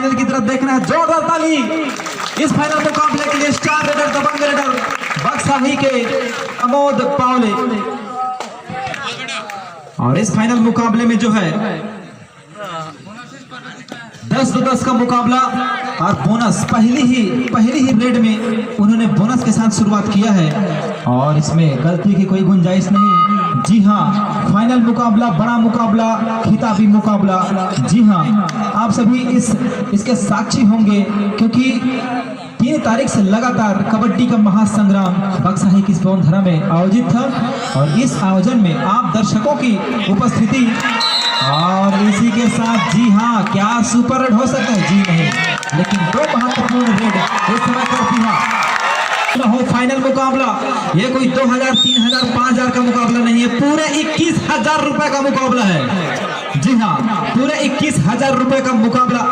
Final की तरफ देखना है। जोरदार ताली इस फाइनल मुकाबले के लिए स्टार रेडर दबंग रेडर बक्साही के अमोद पावले। और इस फाइनल मुकाबले में जो है 10-10 का मुकाबला और बोनस पहली ही रेड में उन्होंने बोनस के साथ शुरुआत किया है और इसमें गलती की कोई गुंजाइश नहीं। जी हाँ, फाइनल मुकाबला, बड़ा मुकाबला, खिताबी मुकाबला। जी हाँ, आप सभी इसके साक्षी होंगे क्योंकि 3 तारीख से लगातार कबड्डी का महासंग्राम बक्साही की स्पोर्धरा में आयोजित था और इस आयोजन में आप दर्शकों की उपस्थिति और इसी के साथ जी हाँ, क्या सुपर रेड हो सकता है? जी नहीं, लेकिन 2 महत्वपूर्ण रेड इस समय करती है। हो फाइनल मुकाबला, ये कोई 2000, 3000, 5000 का मुकाबला नहीं है, पूरे 21,000 रुपए का मुकाबला है। जी हाँ, पूरे 21,000 रुपए का मुकाबला।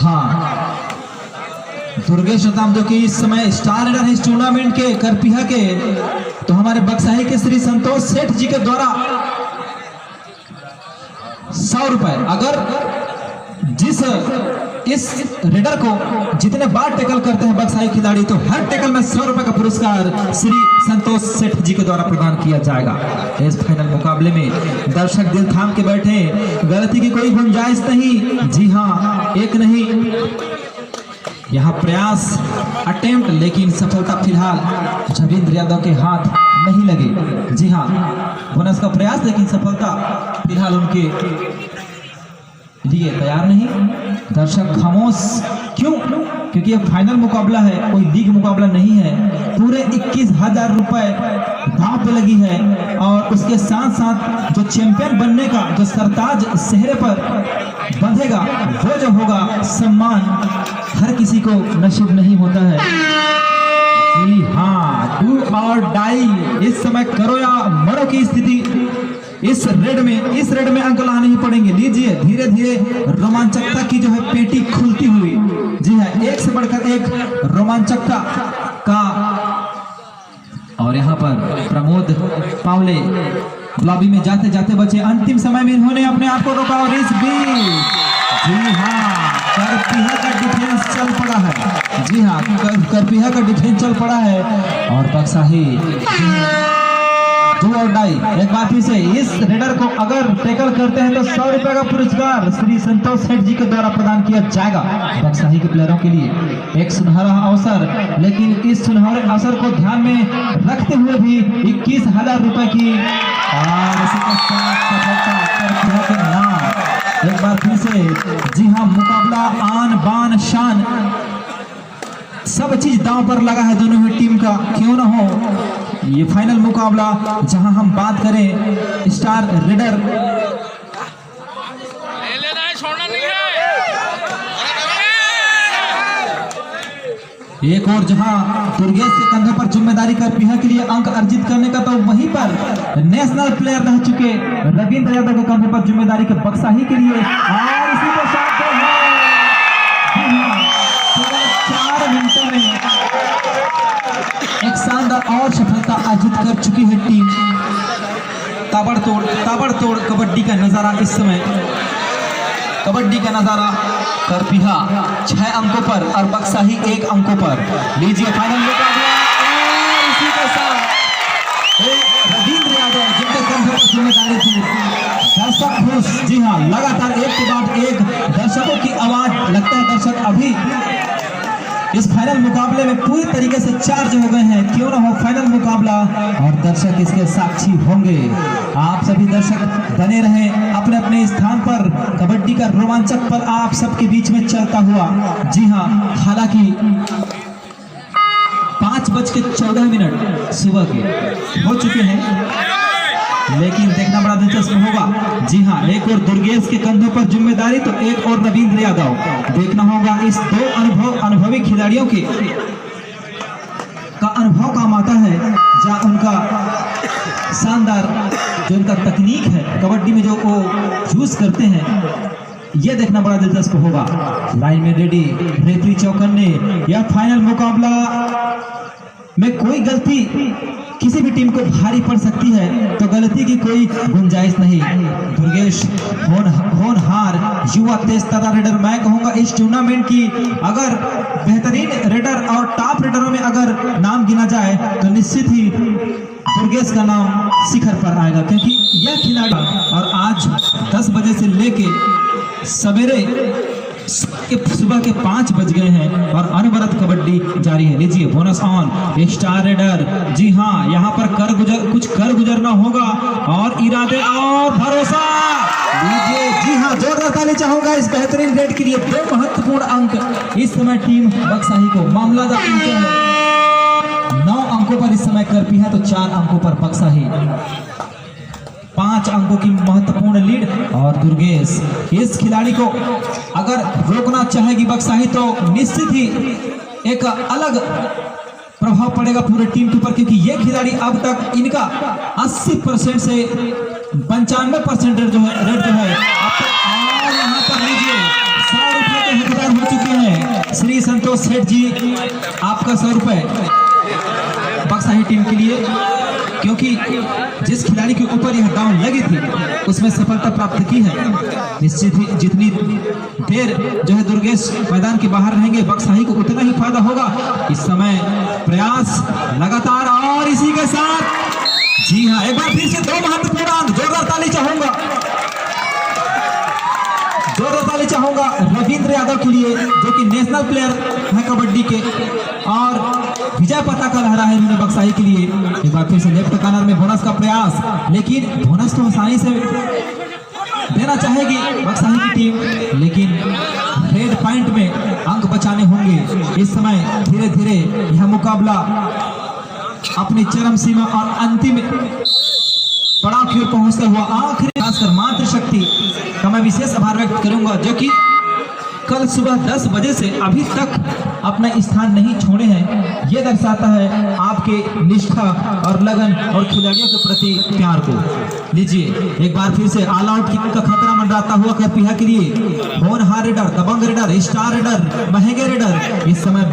हाँ, दुर्गेश रताम जो कि इस समय स्टार रेडर है इस टूर्नामेंट के करपीहा के, तो हमारे बक्साही के श्री संतोष सेठ जी के द्वारा 100 रुपए, अगर जिस इस रेडर को जितने बार टैकल करते हैं बक्साही खिलाड़ी, तो हर टैकल में 100 रुपए का पुरस्कार श्री संतोष सेठ जी के द्वारा प्रदान किया जाएगा। इस फाइनल मुकाबले में दर्शक दिल थाम के बैठे, गलती की कोई गुंजाइश नहीं। जी हाँ, एक नहीं, यहाँ प्रयास अटेम्प्ट, लेकिन सफलता फिलहाल रविंद्र यादव के हाथ नहीं लगे। जी हाँ, बोनस का प्रयास, लेकिन सफलता फिलहाल उनके लिए तैयार नहीं। दर्शक खामोश क्यों? क्योंकि यह फाइनल मुकाबला है, कोई लीग मुकाबला नहीं है। पूरे 21,000 रुपए दांव पे लगी है और उसके साथ साथ जो चैंपियन बनने का जो सरताज चेहरे पर बंधेगा, वो जो होगा सम्मान, हर किसी को नसीब नहीं होता है। जी हाँ, डू और डाई, इस समय करो या मरो की स्थिति इस रेड में अंक लाने ही पड़ेंगे। लीजिए, धीरे धीरे रोमांचकता की जो है पेटी खुलती हुई। जी हाँ, एक से बढ़कर एक रोमांचकता का। और यहाँ पर प्रमोद पावले लॉबी में जाते जाते बचे, अंतिम समय में इन्होंने अपने आप को रोका और इस बीच जी हाँ, करपीहा का डिफेंस चल पड़ा है। जी हाँ, करपीहा का डिफेंस चल पड़ा है और बक्साही डू और डाई। एक बात फिर से, इस रेडर को अगर टैकल करते हैं तो 100 रुपए का पुरस्कार श्री संतोष सेठ जी के द्वारा प्रदान किया जाएगा बक्साही के प्लेयरों के लिए। एक सुनहरा अवसर, लेकिन इस सुनहरे अवसर को ध्यान में रखते हुए भी 21,000 रुपए की और इसी के साथ सफलता के नाम। एक बार फिर से जी हाँ, मुकाबला आन बान शान, सब चीज दांव पर लगा है दोनों ही टीम का। क्यों ना हो ये फाइनल मुकाबला, जहां हम बात करें स्टार रेडर, छोड़ना नहीं है। एक और जहां दुर्गेश के कंधों पर जिम्मेदारी करपीहा के लिए अंक अर्जित करने का, तो वहीं पर नेशनल प्लेयर रह चुके रविंद्र यादव के कंधों पर जिम्मेदारी के बक्साही के लिए। और इसी के साथ 4 मिनटों में एक शानदार और सफलता अर्जित कर चुकी है टीम। ताबड़तोड़ कबड्डी का नजारा इस समय, कबड्डी का नजारा। करपीहा 6 अंकों पर और बक्साही 1 अंकों पर। लीजिए फाइनल मुकाबला और इसी के साथ रविंद्र यादव जिनके कंधों पर जिम्मेदारी थी। दर्शक खुश। जी हाँ, लगातार एक के बाद एक दर्शकों की आवाज, लगता है दर्शक अभी इस फाइनल मुकाबले में पूरी तरीके से चार्ज हो गए हैं। क्यों ना हो फाइनल मुकाबला और दर्शक इसके साक्षी होंगे। आप सभी दर्शक बने रहें अपने अपने स्थान पर। कबड्डी का रोमांचक पर आप सबके बीच में चलता हुआ। जी हाँ, हालांकि 5:14 सुबह के हो चुके हैं, लेकिन देखना बड़ा दिलचस्प होगा। जी हाँ, एक और दुर्गेश के कंधों पर जिम्मेदारी, तो एक और रविंद्र यादव। देखना होगा इस 2 अनुभवी खिलाड़ियों के का अनुभव काम आता है, जहाँ उनका शानदार जो उनका तकनीक है कबड्डी में जो वो यूज करते हैं, ये देखना बड़ा दिलचस्प होगा। लाइन में रेडी, रेफरी चौकन्ने। यह फाइनल मुकाबला में कोई गलती किसी भी टीम को भारी पड़ सकती है, तो गलती की कोई गुंजाइश नहीं। दुर्गेश होनहार युवा तेज तथा रेडर, मैं कहूंगा इस टूर्नामेंट की अगर बेहतरीन रेडर और टॉप रेडरों में अगर नाम गिना जाए तो निश्चित ही दुर्गेश का नाम शिखर पर आएगा, क्योंकि यह खिलाड़ी और आज 10 बजे से लेके सवेरे सुबह के 5 बज गए हैं और अनवरत कबड्डी जारी है। लीजिए बोनस ऑन स्टार रेडर। जी हाँ, यहाँ पर कुछ कर गुजरना होगा और इरादे और भरोसा। लीजिए, जी हाँ, जोरदार ताली चाहूंगा इस बेहतरीन रेड के लिए। 2 महत्वपूर्ण अंक इस समय टीम बक्साही को मामलादार अंक है। 9 अंकों पर इस समय करपी है, तो 4 अंकों पर बक्साही। 5 अंकों की महत्वपूर्ण लीड और दुर्गेश इस खिलाड़ी को अगर रोकना चाहेगी बक्साही तो निश्चित ही एक अलग प्रभाव पड़ेगा पूरे टीम के ऊपर, क्योंकि ये खिलाड़ी अब तक इनका 80% से 95% रेट जो है और यहाँ पर लीजिए 100 रुपये के हकदार हो चुके हैं श्री संतोष सेठ जी। आपका 100 रुपये बक्साही टीम के लिए, क्योंकि जिस खिलाड़ी के ऊपर यह डाउन लगी थी उसमें सफलता प्राप्त की है। निश्चित ही जितनी देर जो है दुर्गेश मैदान के बाहर रहेंगे बक्साही को उतना ही फायदा होगा। इस समय प्रयास लगातार और इसी के साथ जी हाँ, एक बार फिर से 2 महत्वपूर्ण अंक। जोरदार ताली चाहूंगा, जोरदार ताली चाहूंगा रविंद्र यादव के लिए, जो कि नेशनल प्लेयर है कबड्डी के और विजय पताका लहरा है इन्होंने बक्साही के लिए। एक बार फिर से लेफ्ट कॉर्नर में बोनस का प्रयास, लेकिन बोनस तो आसानी से देना चाहेगी बक्साही की टीम, लेकिन रेड पॉइंट में अंक बचाने होंगे। इस समय धीरे धीरे यह मुकाबला अपनी चरम सीमा और अंतिम पड़ाव की ओर पहुंचता हुआ आखिरी खासकर मातृ शक्ति का मैं विशेष आभार व्यक्त करूंगा, जो कि कल सुबह 10 बजे से अभी तक अपना स्थान नहीं छोड़े हैं। यह दर्शाता है आपके निष्ठा और लगन और खिलाड़ियों के प्रति प्यार को। लीजिए, एक बार फिर से ऑल आउट किक का खतरा मंडराता हुआ करपीहा के लिए होनहार रेडर, दबंग रेडर, स्टार रेडर, महंगे रेडर इस समय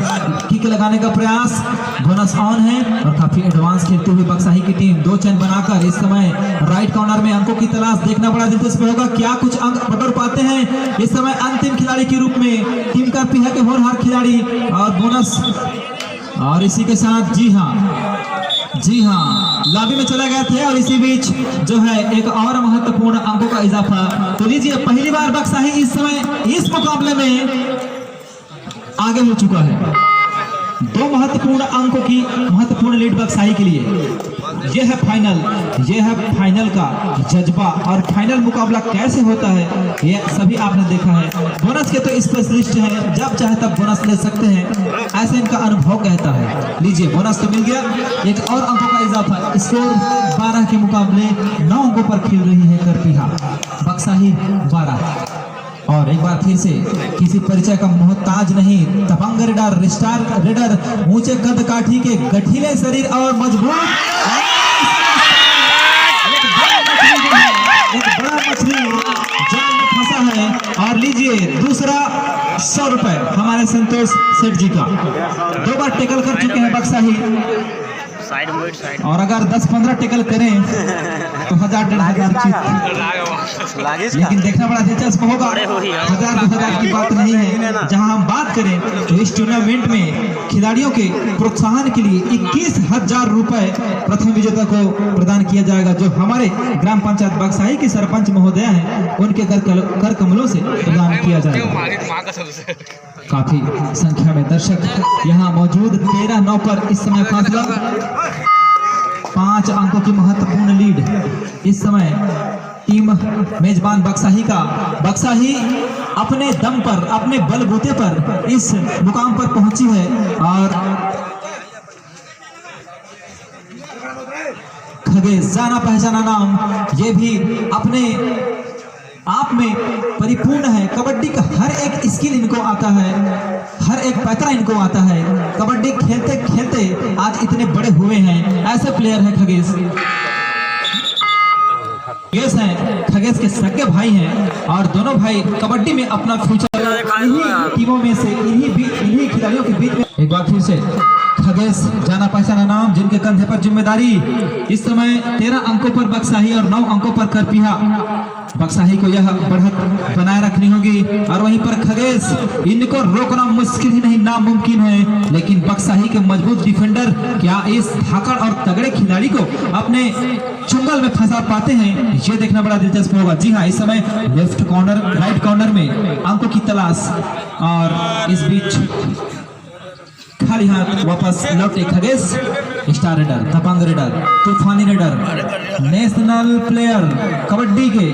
किक लगाने का प्रयास। बोनस ऑन है और काफी एडवांस खेलते हुए बक्साही की टीम 2 चैन बनाकर इस समय राइट कॉर्नर में अंकों की तलाश। देखना बड़ा दिलचस्प होगा क्या कुछ अंक बटोर पाते हैं इस समय अंतिम खिलाड़ी के रूप में टीम करपीहा के होनहार खिलाड़ी और बोनस। और इसी के साथ जी हाँ लॉबी में चले गए थे और इसी बीच जो है एक और महत्वपूर्ण अंकों का इजाफा। तो लीजिए, पहली बार बक्साही इस समय इस मुकाबले में आगे हो चुका है। 2 महत्वपूर्ण अंकों की महत्वपूर्ण लीड बक्साही के लिए। यह है फाइनल का जज्बा और फाइनल मुकाबला कैसे होता है ये सभी आपने देखा है। बोनस के तो स्पेशलिस्ट हैं, जब चाहे तब बोनस ले सकते हैं, ऐसे इनका अनुभव कहता है। लीजिए, बोनस तो मिल गया, एक और अंकों का इजाफा। स्कोर 12 के मुकाबले 9 अंकों पर खेल रही है करपीहा, बक्साही 12। और एक बार फिर से किसी परिचय का मोहताज नहीं, दबंग रेडर, स्टार रेडर, ऊंचे कद काठी के गठीले शरीर और मजबूत एक बड़ा मछली जाल में फंसा है। और लीजिए, दूसरा 100 रुपए हमारे संतोष सेठ जी का। 2 बार टेकल कर चुके हैं बक्साही, और अगर 10-15 टेकल करें तो 1000-1500 लेकिन देखना बड़ा दिलचस्प होगा। 1000-2000 की बात नहीं है। जहां हम बात करें तो इस टूर्नामेंट में खिलाड़ियों के प्रोत्साहन के लिए 21,000 रुपए प्रथम विजेता को प्रदान किया जाएगा, जो हमारे ग्राम पंचायत बक्साही की सरपंच महोदया हैं, उनके कर कमलों से प्रदान किया जाएगा। काफी संख्या में दर्शक यहाँ मौजूद। 13-9 पर इस समय फासला। 5 अंकों की महत्वपूर्ण लीड इस समय टीम मेजबान बक्साही का। बक्साही अपने दम पर, अपने बलबूते पर इस मुकाम पर पहुंची है और खगेश जाना पहचाना नाम, ये भी अपने आप में परिपूर्ण है। कबड्डी का हर एक स्किल इनको आता है, हर एक पैतरा इनको आता है। कबड्डी खेलते खेलते आज इतने बड़े हुए हैं, ऐसे प्लेयर है खगेश। खगेश हैं, खगेश के सगे भाई हैं और दोनों भाई कबड्डी में अपना फ्यूचर इन्हीं टीमों में से इन्हीं खिलाड़ियों के बीच में। एक बार फिर से खगेश जाना पहचाना नाम, जिनके कंधे पर जिम्मेदारी। इस समय 13 अंकों पर बक्साही और 9 अंकों पर करपिहा। बक्साही को यह बढ़त बनाए रखनी होगी और वहीं पर खगेश, इनको रोकना मुश्किल ही नहीं नामुमकिन है। लेकिन बक्साही के मजबूत डिफेंडर क्या इस धाकड़ और तगड़े खिलाड़ी को अपने चुंगल में फंसा पाते हैं, ये देखना बड़ा दिलचस्प होगा। जी हाँ, इस समय लेफ्ट कॉर्नर राइट कॉर्नर में अंकों की तलाश और इस बीच खाली हाथ वापस लौटे खगेश। स्टार रेडर, दबंग रेडर, तूफानी रेडर, नेशनल प्लेयर कबड्डी के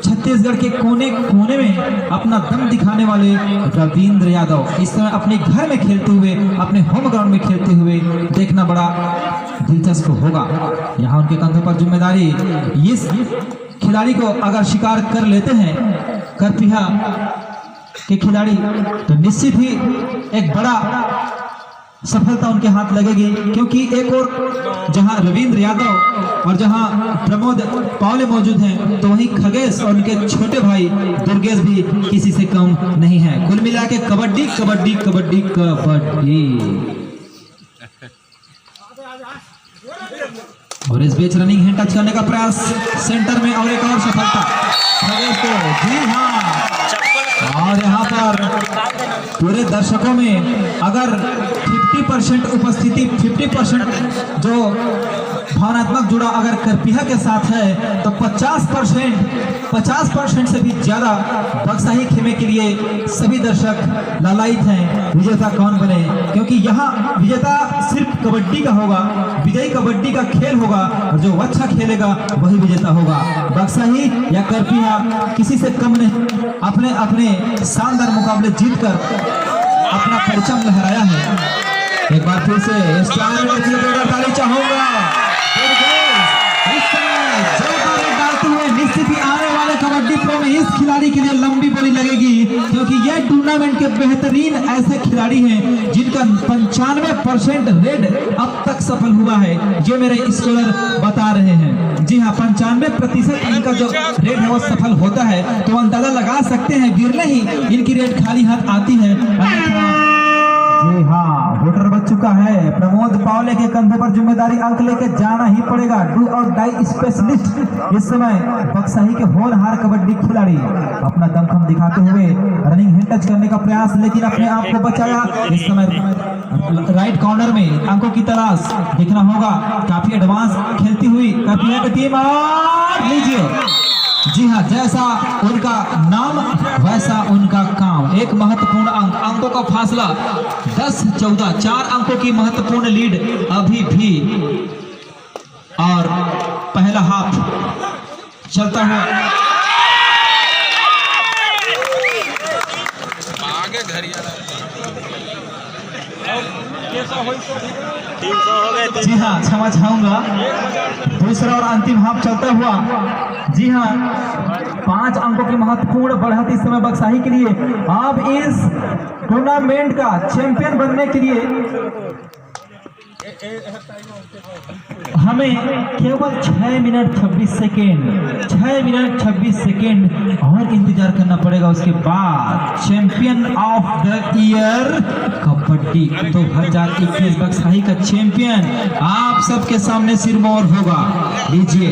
छत्तीसगढ़ के कोने कोने में अपना दम दिखाने वाले रविंद्र यादव इस समय अपने घर में खेलते हुए, अपने होम ग्राउंड में खेलते हुए देखना बड़ा दिलचस्प होगा। यहाँ उनके कंधों पर जिम्मेदारी। इस खिलाड़ी को अगर शिकार कर लेते हैं करपिहा के खिलाड़ी तो निश्चित ही एक बड़ा सफलता उनके हाथ लगेगी, क्योंकि एक और जहां रविंद्र यादव और जहां प्रमोद पावले मौजूद हैं तो वहीं खगेश और उनके छोटे भाई दुर्गेश भी किसी से कम नहीं है। कुल मिला के कबड्डी कबड्डी कबड्डी कबड्डी। और इस बीच रनिंग हैंड टच करने का प्रयास सेंटर में और एक और सफलता खगेश को। जी हाँ, और यहाँ पर पूरे दर्शकों में अगर 50% उपस्थिति, 50% जो भावनात्मक जुड़ा अगर करपिहा के साथ है तो 50% से भी ज्यादा बक्साही खेमे के लिए सभी दर्शक लालायित हैं विजेता कौन बने, क्योंकि यहाँ विजेता सिर्फ कबड्डी का होगा, विजयी कबड्डी का खेल होगा और जो अच्छा खेलेगा वही विजेता होगा। बक्साही या करपिहा किसी से कम नहीं, अपने अपने शानदार मुकाबले जीतकर अपना परचम लहराया है। एक बार फिर से स्टार ताली चाहूंगा। डालते हुए निश्चित ही आने वाले कबड्डी प्रो में इस खिलाड़ी के लिए लंबी बोली लगेगी, क्योंकि यह टूर्नामेंट के बेहतरीन ऐसे खिलाड़ी हैं जिनका 95% रेड अब तक सफल हुआ है। ये मेरे स्कॉलर बता रहे हैं। जी हाँ, 95% इनका जो रेड है वो सफल होता है, तो अंदाजा लगा सकते हैं गिरने ही इनकी रेड खाली हाथ आती है। जी हाँ, वोटर बच चुका है। प्रमोद पावले के कंधे पर जिम्मेदारी, अंक लेके जाना ही पड़ेगा। डू और डाई स्पेशलिस्ट इस समय बक्साही के होनहार कबड्डी खिलाड़ी अपना दमखम दिखाते हुए रनिंग हैंड टच करने का प्रयास, लेकिन अपने आप को बचाया। इस समय राइट कॉर्नर में अंकों की तलाश देखना होगा। काफी एडवांस खेलती हुई करपिहा की टीम, और लीजिए। जी हाँ, जैसा उनका नाम वैसा उनका काम। एक महत्वपूर्ण अंक, अंकों का फासला 10-14, 4 अंकों की महत्वपूर्ण लीड अभी भी। और पहला हाफ चलता हुआ आगे जी हाँ, क्षमा चाहूंगा। दूसरा और अंतिम हाफ चलता हुआ। जी हाँ, 5 अंकों की महत्वपूर्ण बढ़त इस समय बक्साही के लिए। अब इस टूर्नामेंट का चैंपियन बनने के लिए हमें केवल 6 मिनट 26 सेकेंड 6 मिनट 26 सेकेंड और इंतजार करना पड़ेगा। उसके बाद champion of the year kabaddi 2021 बक्साही का चैंपियन आप सबके सामने सिरमौर होगा। लीजिए,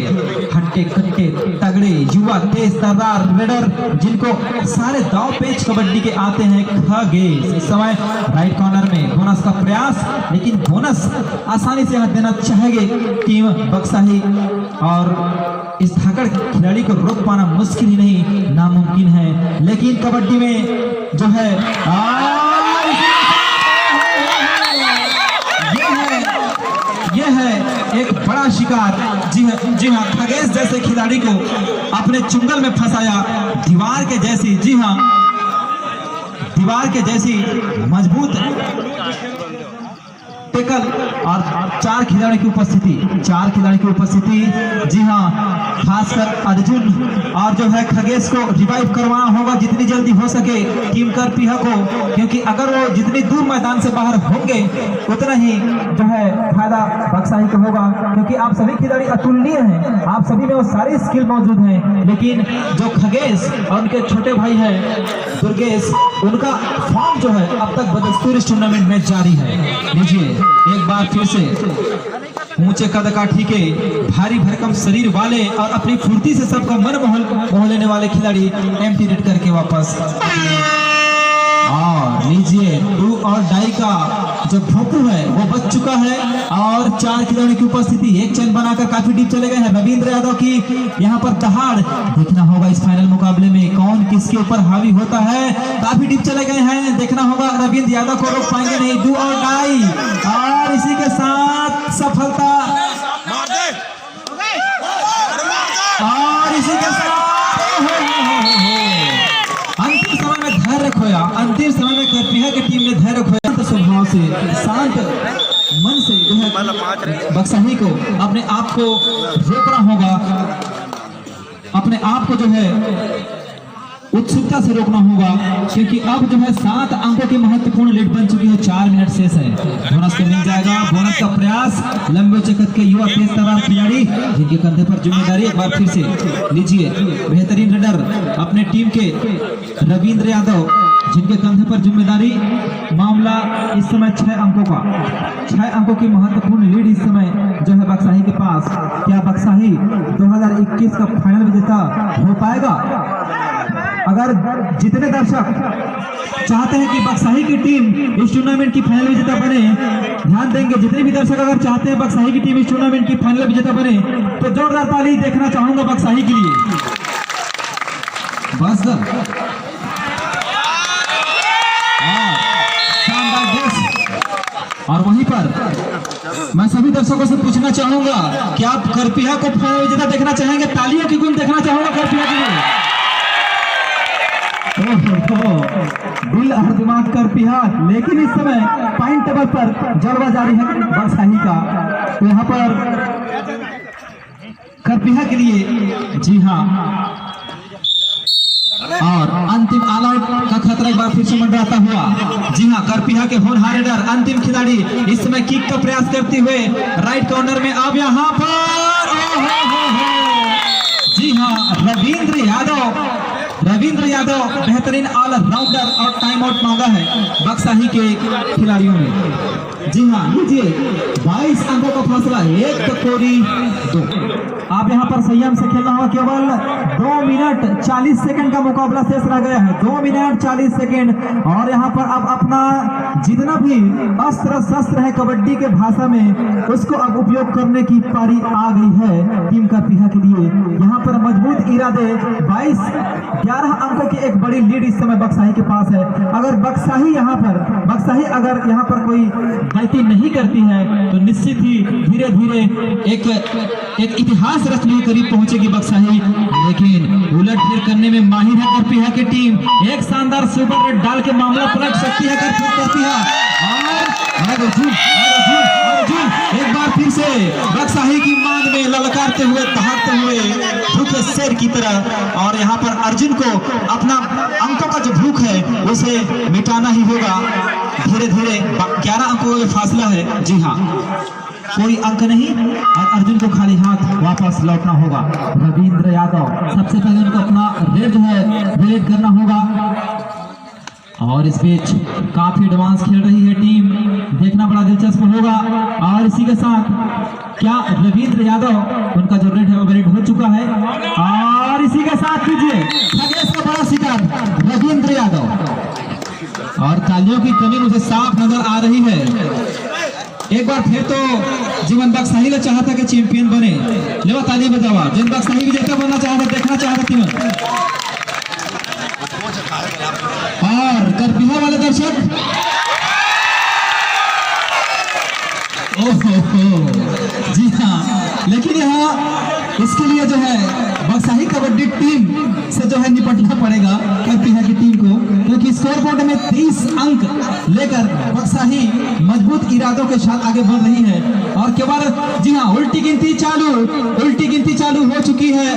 हट्टे कट्टे तगड़े युवा तेज तर्रार रेडर जिनको सारे दाव पेच कबड्डी के आते हैं, खगेश इस समय राइट कॉर्नर में बोनस का प्रयास, लेकिन बोनस आसानी से हाथ देना चाहेंगे टीम बक्साही। और इस धाकड़ खिलाड़ी को रोक पाना मुश्किल ही नहीं नामुमकिन है, लेकिन कबड्डी में जो है यह है एक बड़ा शिकार। जी हाँ, खगेश जैसे खिलाड़ी को अपने चुंगल में फंसाया। दीवार के जैसी, जी हाँ, दीवार के जैसी मजबूत टेकल और 4 खिलाड़ी की उपस्थिति, 4 खिलाड़ी की उपस्थिति। जी हाँ, खासकर अर्जुन और जो है खगेश को रिवाइव करवाना होगा जितनी जल्दी हो सके टीम करपीहा को, क्योंकि अगर वो जितनी दूर मैदान से बाहर होंगे उतना ही जो है फायदा बक्साही को होगा, क्योंकि आप सभी खिलाड़ी अतुलनीय हैं, आप सभी में वो सारी स्किल मौजूद हैं। लेकिन जो खगेश और उनके छोटे भाई हैं दुर्गेश, उनका फॉर्म जो है अब तक बदस्तूर इस टूर्नामेंट में जारी है। लीजिए एक बार फिर से ऊंचे कद का ठीके, भारी भरकम शरीर वाले और अपनी फुर्ती से सबका मन मोह लेने वाले खिलाड़ी एम्प्टी रेड करके वापस। और लीजिए डू और डाई का जो भोंकू है वो बच चुका है और 4 खिलाड़ी की उपस्थिति, एक चैन बनाकर काफी डीप चले गए हैं। रविंद्र यादव की यहाँ पर दहाड़ देखना होगा इस फाइनल मुकाबले में कौन किसके ऊपर हावी होता है। काफी डीप चले गए हैं, देखना होगा रविंद्र यादव को रोक पाएंगे नहीं। डू और डाई, और इसी के साथ सफलता, और इसी के साथ अंतिम समय में धैर्य खोया, अंतिम समय में करपीहा की टीम ने धैर्य खोया। तो स्वभाव से शांत मन से जो है बक्साही को अपने आप को रोकना होगा, अपने आप को जो है उत्सुकता से रोकना होगा, क्योंकि अब जो है 7 अंकों की महत्वपूर्ण लीड बन चुकी है। 4 मिनट शेष है, बोनस को मिल जाएगा। बोनस का प्रयास लंबे चकत के युवा तेज तर्रार खिलाड़ी जिनके कंधे पर जिम्मेदारी, एक बार फिर से लीजिए बेहतरीन रेडर अपने टीम के रविंद्र यादव जिनके कंधे पर जिम्मेदारी। मामला इस समय 6 अंकों का, 6 अंकों की महत्वपूर्ण लीड इस समय जो है बक्साही के पास। क्या बक्साही 2021 का फाइनल विजेता हो पाएगा? अगर जितने दर्शक चाहते हैं कि बक्साही की टीम इस टूर्नामेंट की फाइनल विजेता बने, ध्यान देंगे जितने भी दर्शक अगर चाहते हैं बक्साही की टीम इस टूर्नामेंट की फाइनल विजेता बने तो जोरदार ताली देखना चाहूंगा बक्साही के लिए। बस और वहीं पर मैं सभी दर्शकों से पूछना चाहूंगा कि आप करपीहा को फाइनल विजेता देखना चाहेंगे? तालियों की गुंज देखना चाहूंगा करपीहा के लिए। दिल और दिमाग करपीहा, लेकिन इस समय पॉइंट टेबल पर जलवा जारी है बक्साही का। तो यहाँ पर करपीहा के लिए जी हाँ, और अंतिम ऑल आउट का खतरा एक बार फिर से मंडराता हुआ। जी हाँ, करपीहा के होनहार रेडर अंतिम खिलाड़ी इस समय किक का प्रयास करते हुए राइट कॉर्नर में अब यहाँ पर जी हाँ रविंद्र यादव बेहतरीन ऑल राउंडर और टाइम आउट मांगा है बक्साही के खिलाड़ियों ने। जी हाँ, लीजिए 22 अंकों का फासला, 1 टकोरी 2। आप यहाँ पर संयम से खेलना होगा, केवल 2 मिनट 40 सेकंड का मुकाबला शेष रह गया है। 2 मिनट 40 सेकंड, और यहाँ पर अब अपना जितना भी अस्त्र शस्त्र है कबड्डी के भाषा में उसको अब उपयोग करने की पारी आ गई है टीम करपीहा के लिए। यहाँ पर मजबूत इरादे, 11 अंकों की एक बड़ी लीड इस समय बक्साही के पास है। अगर बक्साही अगर यहाँ पर कोई गलती नहीं करती है तो निश्चित ही धीरे धीरे एक इतिहास रचने के करीब पहुंचेगी बक्साही, लेकिन उलट फेर करने में माहिर है करपीहा की टीम। एक शानदार सुपर रेड डाल के मामला पलट सकती है करपीहा। एक बार फिर से बक्साही की मांग में ललकारते हुए दहाड़ते हुए भूखे शेर की तरह, और यहाँ पर अर्जुन को अपना अंकों का जो भूख है उसे मिटाना ही होगा। धीरे धीरे 11 अंकों का फासला है। जी हाँ, कोई अंक नहीं और अर्जुन को खाली हाथ वापस लौटना होगा। रविंद्र यादव सबसे पहले उनको अपना रेड जो है रिलेट करना होगा, और इस बीच काफी एडवांस खेल रही है टीम, देखना बड़ा दिलचस्प होगा। और इसी के साथ क्या रविंद्र यादव उनका जो रेड है वो रेड हो चुका है, और इसी के साथ कीजिए खगेश का बड़ा शिकार रविंद्र यादव, और तालियों की कमी मुझे साफ नजर आ रही है। एक बार फिर तो जीवन बक्साही ने चाहा था कि चैंपियन बने, ले ताली बजावा। जिन बक्साही विजेता बनना चाहा था, देखना चाहा था टीम। और करपीहा वाले दर्शक, ओहो जी हाँ, लेकिन यहाँ इसके लिए जो है बक्साही कबड्डी टीम से जो है निपटना पड़ेगा करपीहा की टीम को, क्योंकि स्कोर स्कोर बोर्ड में 30 अंक लेकर बक्साही मजबूत इरादों के साथ आगे बढ़ रही है। और केवल जी हाँ, उल्टी गिनती चालू हो चुकी है।